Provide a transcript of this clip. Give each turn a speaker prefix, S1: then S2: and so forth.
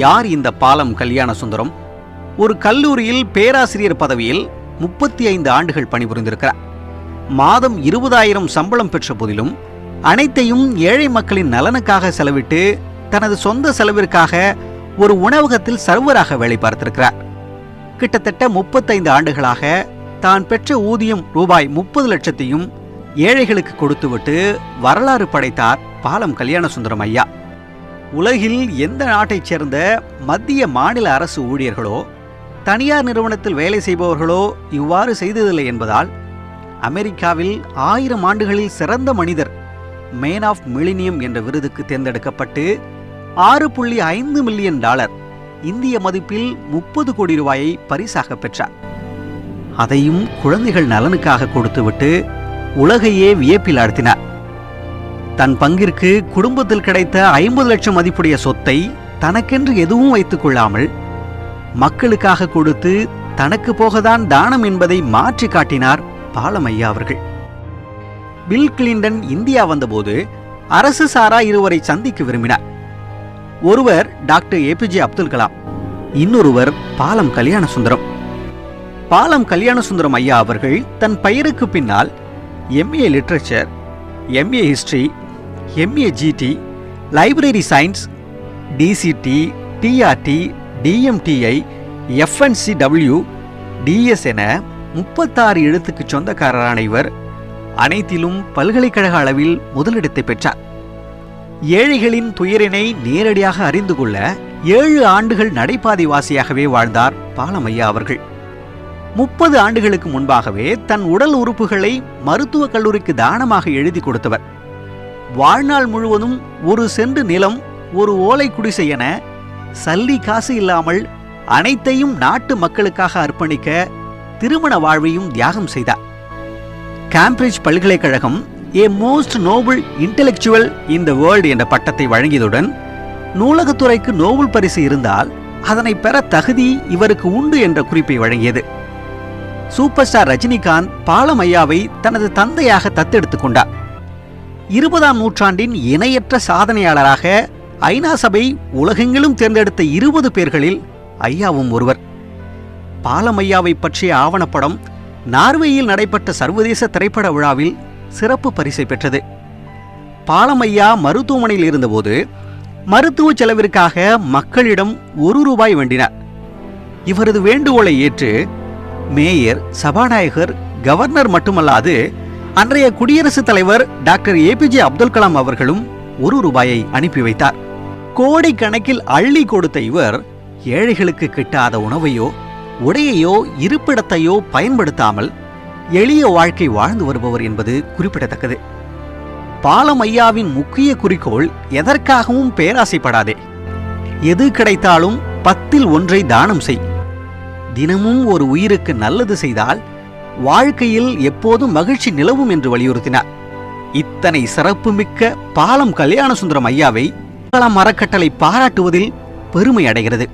S1: யார் இந்த பாலம் கல்யாண சுந்தரம்? ஒரு கல்லூரியில் பேராசிரியர் பதவியில் 35 ஆண்டுகள் பணிபுரிந்திருக்கிறார். மாதம் 20,000 சம்பளம் பெற்ற போதிலும் அனைத்தையும் ஏழை மக்களின் நலனுக்காக செலவிட்டு தனது சொந்த செலவிற்காக ஒரு உணவகத்தில் சர்வராக வேலை பார்த்திருக்கிறார். கிட்டத்தட்ட 35 ஆண்டுகளாக தான் பெற்ற ஊதியம் ரூபாய் 30 லட்சத்தையும் ஏழைகளுக்கு கொடுத்துவிட்டு வரலாறு படைத்தார் பாலம் கல்யாண சுந்தரம் ஐயா. உலகில் எந்த நாட்டைச் சேர்ந்த மத்திய மாநில அரசு ஊழியர்களோ தனியார் நிறுவனத்தில் வேலை செய்பவர்களோ இவ்வாறு செய்ததில்லை என்பதால் அமெரிக்காவில் 1000 ஆண்டுகளில் சிறந்த மனிதர் மேன் ஆஃப் மில்லினியம் என்ற விருதுக்கு தேர்ந்தெடுக்கப்பட்டு $6.5 மில்லியன் இந்திய மதிப்பில் 30 கோடி ரூபாயை பரிசாக பெற்றார். அதையும் குழந்தைகள் நலனுக்காக கொடுத்துவிட்டு உலகையே வியப்பில் ஆழ்த்தினார். தன் பங்கிற்கு குடும்பத்தில் கிடைத்த 50 லட்சம் மதிப்புடைய சொத்தை தனக்கென்று எதுவும் வைத்துக் கொள்ளாமல் மக்களுக்காக கொடுத்து தனக்கு போகத்தான் தானம் என்பதை மாற்றி காட்டினார் பாலம் ஐயா அவர்கள். பில் கிளின்டன் இந்தியா வந்தபோது அரசு சாரா இருவரை சந்திக்க விரும்பினார். ஒருவர் டாக்டர் ஏபிஜே அப்துல் கலாம், இன்னொருவர் பாலம் கல்யாண சுந்தரம். பாலம் கல்யாண சுந்தரம் ஐயா அவர்கள் தன் பெயருக்கு பின்னால் MA literature, MA history, MA GT, library science, DCT, TRT, DMTI, FNCW, DS என 36 எழுத்துக்கு சொந்தக்காரரான இவர் அனைத்திலும் பல்கலைக்கழக அளவில் முதலிடத்தை பெற்றார். ஏழைகளின் துயரினை நேரடியாக அறிந்து கொள்ள 7 ஆண்டுகள் நடைபாதைவாசியாகவே வாழ்ந்தார் பாலம் ஐயா அவர்கள். 30 ஆண்டுகளுக்கு முன்பாகவே தன் உடல் உறுப்புகளை மருத்துவக் கல்லூரிக்கு தானமாக எழுதி கொடுத்தவர். வாழ்நாள் முழுவதும் 1 சென்ட் நிலம், 1 ஓலை குடிசை என சல்லி காசு இல்லாமல் அனைத்தையும் நாட்டு மக்களுக்காக அர்ப்பணிக்க திருமண வாழ்வையும் தியாகம் செய்தார். கேம்பிரிட்ஜ் பல்கலைக்கழகம் a most noble intellectual in the world என்ற பட்டத்தை வழங்கியதுடன் நூலகத்துறைக்கு நோபல் பரிசு இருந்தால் அதனை பெற தகுதி இவருக்கு உண்டு என்ற குறிப்பை வழங்கியது. சூப்பர் ஸ்டார் ரஜினிகாந்த் பாலம் ஐயாவை தனது தந்தையாக தத்தெடுத்துக் கொண்டார். 20ஆம் நூற்றாண்டின் இணையற்ற சாதனையாளராக ஐநா சபை உலகெங்கிலும் தேர்ந்தெடுத்த 20 பேர்களில் ஐயாவும் ஒருவர். பாலம் ஐயாவை பற்றிய ஆவணப்படம் நார்வேயில் நடைபெற்ற சர்வதேச திரைப்பட விழாவில் சிறப்பு பரிசை பெற்றது. பாலம் ஐயா மருத்துவமனையில் இருந்தபோது மருத்துவ செலவிற்காக மக்களிடம் $1 வேண்டினார். இவரது வேண்டுகோளை ஏற்று மேயர், சபாநாயகர், கவர்னர் மட்டுமல்லாது அன்றைய குடியரசுத் தலைவர் டாக்டர் ஏபிஜே அப்துல் கலாம் அவர்களும் $1 அனுப்பி வைத்தார். கோடிக்கணக்கில் அள்ளி கொடுத்த இவர் ஏழைகளுக்கு கிட்டாத உணவையோ உடையையோ இருப்பிடத்தையோ பயன்படுத்தாமல் எளிய வாழ்க்கை வாழ்ந்து வருபவர் என்பது குறிப்பிடத்தக்கது. பாலம் ஐயாவின் முக்கிய குறிக்கோள் எதற்காகவும் பேராசைப்படாதே, எது கிடைத்தாலும் 10ல் 1 தானம் செய். தினமும் ஒரு உயிருக்கு நல்லது செய்தால் வாழ்க்கையில் எப்போதும் மகிழ்ச்சி நிலவும் என்று வலியுறுத்தினார். இத்தனை சிறப்புமிக்க பாலம் கல்யாண சுந்தரம் ஐயாவை கலாம் அறக்கட்டளை பாராட்டுவதில் பெருமை அடைகிறது.